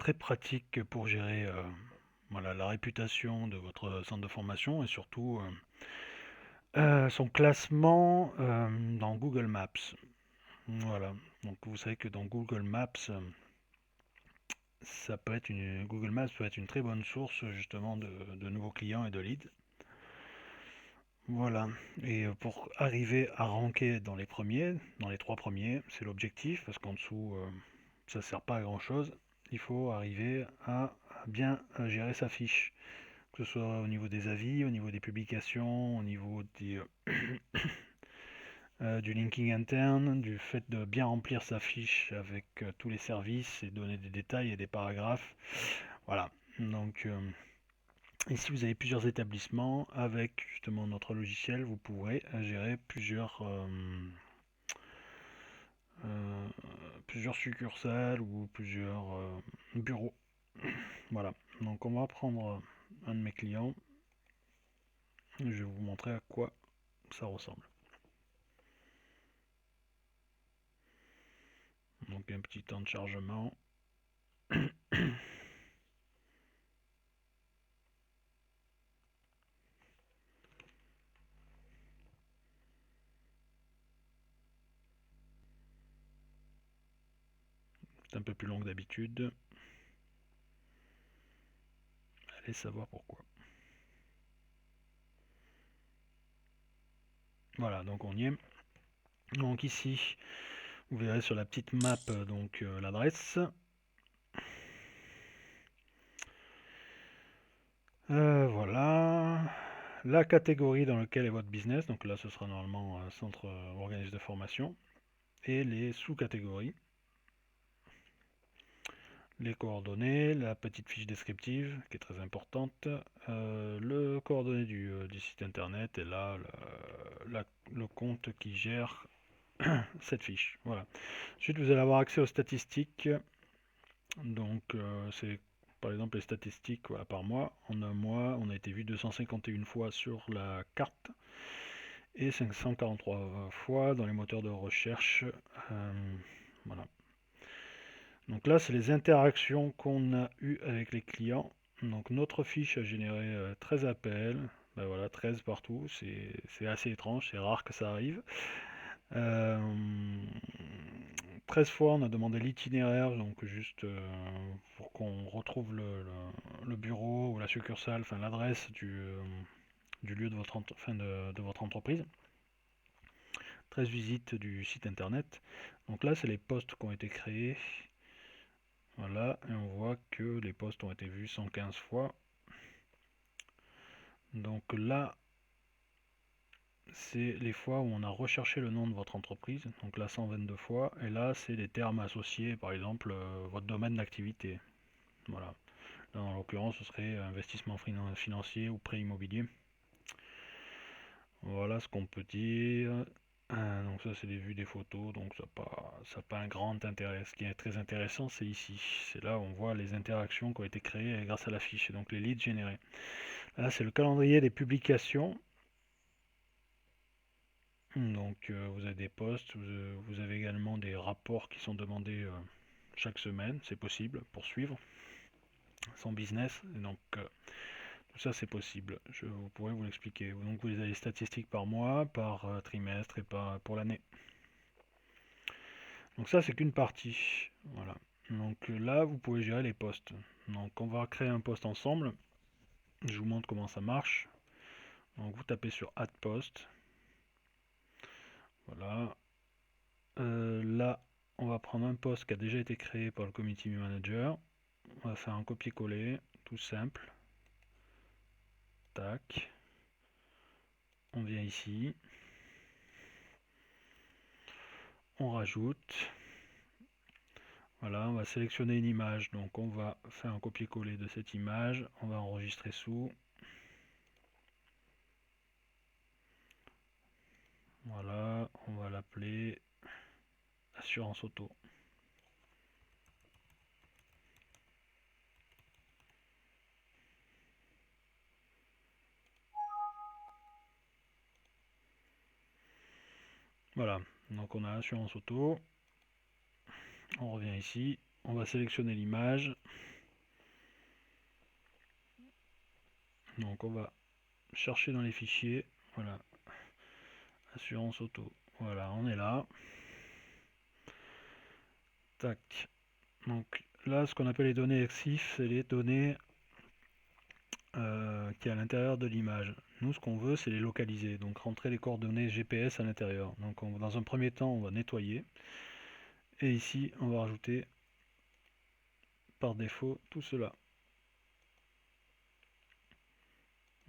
très pratique pour gérer voilà, la réputation de votre centre de formation et surtout son classement dans Google Maps. Voilà. Donc vous savez que dans Google Maps, Google Maps peut être une très bonne source justement de nouveaux clients et de leads. Voilà. Et pour arriver à ranker dans les premiers, dans les trois premiers, c'est l'objectif, parce qu'en dessous, ça ne sert pas à grand chose. Il faut arriver à bien gérer sa fiche, que ce soit au niveau des avis, au niveau des publications, au niveau du linking interne, du fait de bien remplir sa fiche avec tous les services et donner des détails et des paragraphes. Voilà. Donc ici vous avez plusieurs établissements avec justement notre logiciel, vous pourrez gérer euh, plusieurs succursales ou plusieurs bureaux. Voilà. Donc on va prendre un de mes clients. Je vais vous montrer à quoi ça ressemble. Donc un petit temps de chargement. C'est un peu plus long que d'habitude. Allez savoir pourquoi. Voilà, donc on y est. Donc ici, vous verrez sur la petite map l'adresse. Voilà. La catégorie dans laquelle est votre business. Donc là, ce sera normalement un centre organisme de formation. Et les sous-catégories. Les coordonnées, la petite fiche descriptive qui est très importante, le coordonnées du site internet et là le compte qui gère cette fiche. Voilà. Ensuite, vous allez avoir accès aux statistiques. Donc, c'est par exemple les statistiques voilà, par mois. En un mois, on a été vu 251 fois sur la carte et 543 fois dans les moteurs de recherche. Euh, voilà. Donc là, c'est les interactions qu'on a eues avec les clients. Donc notre fiche a généré 13 appels. Ben voilà, 13 partout. C'est assez étrange, c'est rare que ça arrive. Euh, 13 fois, on a demandé l'itinéraire, donc juste pour qu'on retrouve le bureau ou la succursale, enfin l'adresse du lieu de de votre entreprise. 13 visites du site internet. Donc là, c'est les posts qui ont été créés. Voilà, et on voit que les posts ont été vus 115 fois. Donc là, c'est les fois où on a recherché le nom de votre entreprise. Donc là, 122 fois. Et là, c'est les termes associés, par exemple, votre domaine d'activité. Voilà. Là, en l'occurrence, ce serait investissement financier ou prêt immobilier. Voilà ce qu'on peut dire. Donc ça, c'est des vues des photos, donc ça n'a pas un grand intérêt. Ce qui est très intéressant, c'est ici. C'est là où on voit les interactions qui ont été créées grâce à la fiche, et donc les leads générés. Là, c'est le calendrier des publications. Donc vous avez des posts, vous avez également des rapports qui sont demandés chaque semaine, c'est possible pour suivre son business. Et donc tout ça c'est possible. Je pourrais vous l'expliquer. Donc vous avez les statistiques par mois, par trimestre et pour l'année. Donc ça c'est qu'une partie. Voilà. Donc là vous pouvez gérer les postes. Donc on va créer un poste ensemble. Je vous montre comment ça marche. Donc vous tapez sur Add Post. Voilà. Là on va prendre un poste qui a déjà été créé par le Community Manager. On va faire un copier-coller, tout simple. Tac. On vient ici. On rajoute. Voilà, on va sélectionner une image. Donc on va faire un copier-coller de cette image. On va enregistrer sous. Voilà, on va l'appeler assurance auto. Voilà, donc on a assurance auto. On revient ici. On va sélectionner l'image. Donc on va chercher dans les fichiers, voilà, assurance auto, voilà, on est là. Tac. Donc là, ce qu'on appelle les données EXIF, c'est les données qui est à l'intérieur de l'image. Nous, ce qu'on veut, c'est les localiser, donc rentrer les coordonnées GPS à l'intérieur. Donc dans un premier temps, on va nettoyer. Et ici, on va rajouter par défaut tout cela.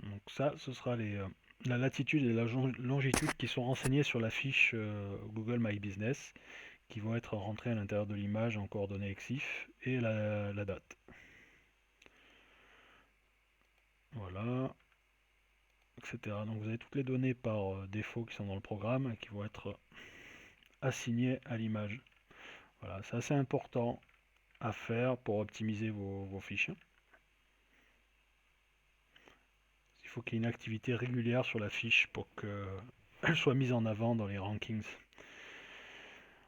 Donc ça, ce sera la latitude et la longitude qui sont renseignées sur la fiche Google My Business, qui vont être rentrées à l'intérieur de l'image en coordonnées EXIF et la date. Voilà, etc. Donc vous avez toutes les données par défaut qui sont dans le programme et qui vont être assignées à l'image. Voilà, c'est assez important à faire pour optimiser vos fiches. Il faut qu'il y ait une activité régulière sur la fiche pour qu'elle soit mise en avant dans les rankings.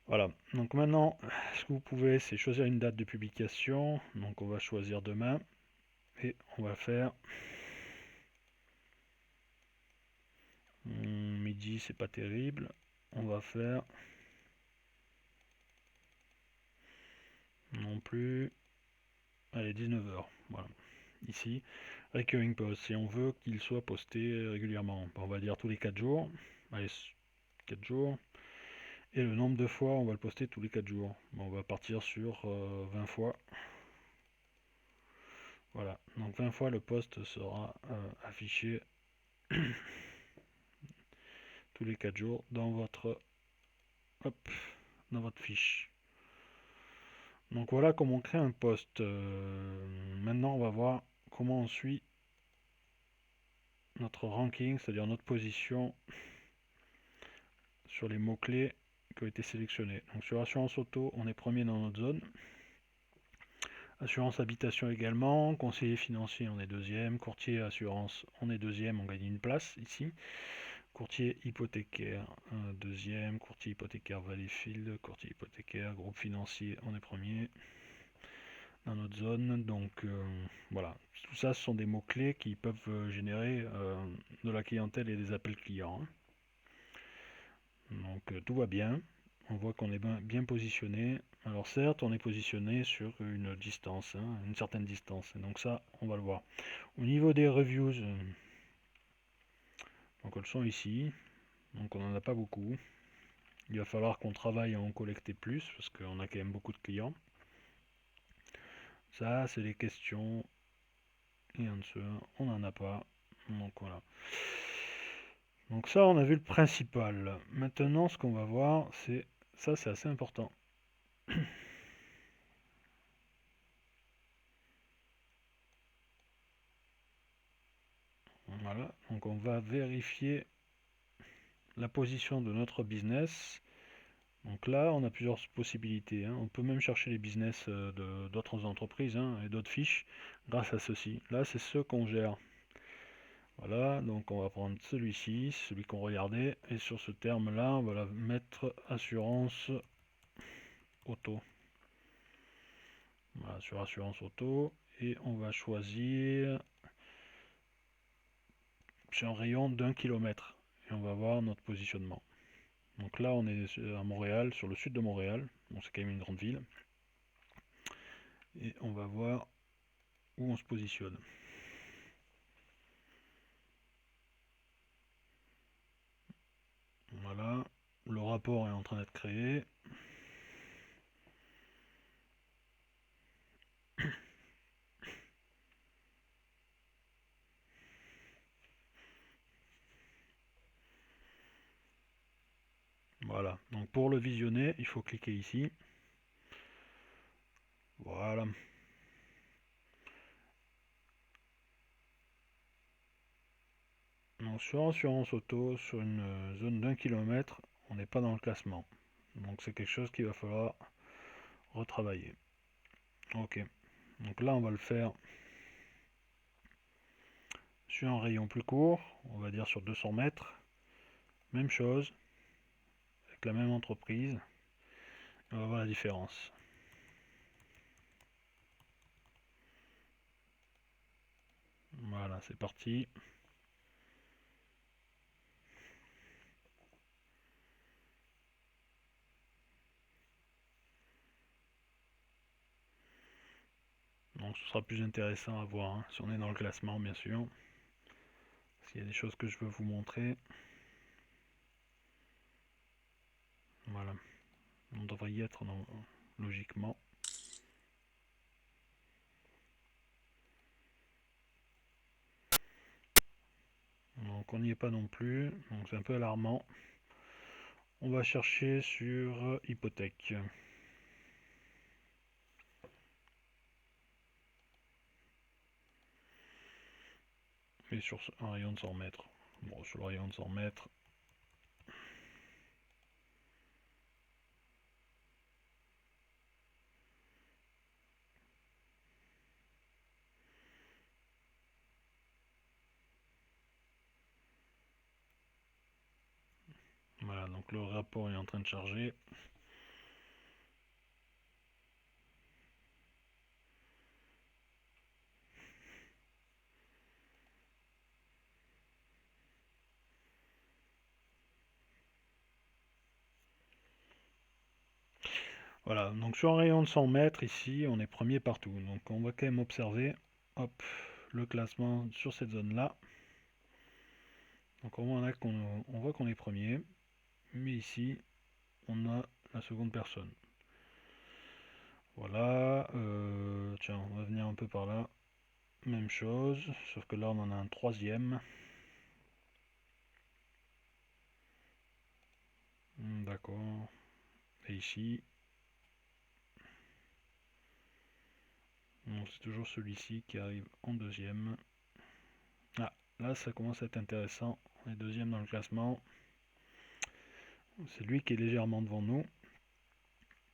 Voilà, donc maintenant, ce que vous pouvez, c'est choisir une date de publication. Donc on va choisir demain et on va faire midi, c'est pas terrible. On va faire non plus, allez, 19h. Voilà, ici, recurring post. Si on veut qu'il soit posté régulièrement, on va dire tous les 4 jours. Allez, 4 jours. Et le nombre de fois, on va le poster tous les 4 jours. On va partir sur 20 fois. Voilà, donc 20 fois le post sera affiché tous les 4 jours dans votre, dans votre fiche. Donc voilà comment on crée un post. Maintenant, on va voir comment on suit notre ranking, c'est-à-dire notre position sur les mots-clés qui ont été sélectionnés. Donc sur assurance auto, on est premier dans notre zone. Assurance habitation également, conseiller financier, on est deuxième. Courtier assurance, on est deuxième, on gagne une place ici. Courtier hypothécaire, deuxième. Courtier hypothécaire Valleyfield, courtier hypothécaire, groupe financier, on est premier dans notre zone. Donc voilà, tout ça, ce sont des mots-clés qui peuvent générer de la clientèle et des appels clients. Donc tout va bien. On voit qu'on est bien positionné. Alors certes, on est positionné sur une distance, une certaine distance. Et donc ça, on va le voir. Au niveau des reviews, donc elles sont ici. Donc on n'en a pas beaucoup. Il va falloir qu'on travaille à en collecter plus parce qu'on a quand même beaucoup de clients. Ça, c'est les questions. Et en dessous, on n'en a pas. Donc voilà. Donc ça, on a vu le principal. Maintenant, ce qu'on va voir, c'est... Ça, c'est assez important. Voilà, donc on va vérifier la position de notre business. Donc là, on a plusieurs possibilités. On peut même chercher les business d'autres entreprises et d'autres fiches grâce à ceci. Là, c'est ceux qu'on gère. Voilà, donc on va prendre celui-ci, celui qu'on regardait, et sur ce terme-là, on va la mettre assurance auto. Voilà, sur assurance auto, et on va choisir sur un rayon d'1 km, et on va voir notre positionnement. Donc là, on est à Montréal, sur le sud de Montréal, bon, c'est quand même une grande ville, et on va voir où on se positionne. Voilà, le rapport est en train d'être créé. Voilà, donc pour le visionner, il faut cliquer ici. Voilà. Donc sur assurance auto, sur une zone d'1 km, on n'est pas dans le classement. Donc c'est quelque chose qu'il va falloir retravailler. Ok, donc là on va le faire sur un rayon plus court, on va dire sur 200 mètres. Même chose, avec la même entreprise. On va voir la différence. Voilà. Voilà, c'est parti. Donc ce sera plus intéressant à voir, hein, si on est dans le classement bien sûr. S'il y a des choses que je veux vous montrer. Voilà. On devrait y être logiquement. Donc on n'y est pas non plus. Donc c'est un peu alarmant. On va chercher sur hypothèque. Et sur un rayon de 100 mètres. Bon, sur le rayon de 100 mètres. Voilà, donc le rapport est en train de charger. Voilà, donc sur un rayon de 100 mètres, ici, on est premier partout. Donc on va quand même observer, hop, le classement sur cette zone-là. Donc on voit qu'on est premier, mais ici, on a la seconde personne. Voilà, tiens, on va venir un peu par là. Même chose, sauf que là on en a un troisième. D'accord. Et ici, c'est toujours celui-ci qui arrive en deuxième. Ah, là ça commence à être intéressant. On est deuxième dans le classement. C'est lui qui est légèrement devant nous.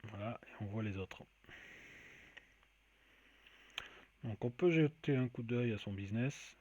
Voilà, et on voit les autres. Donc on peut jeter un coup d'œil à son business.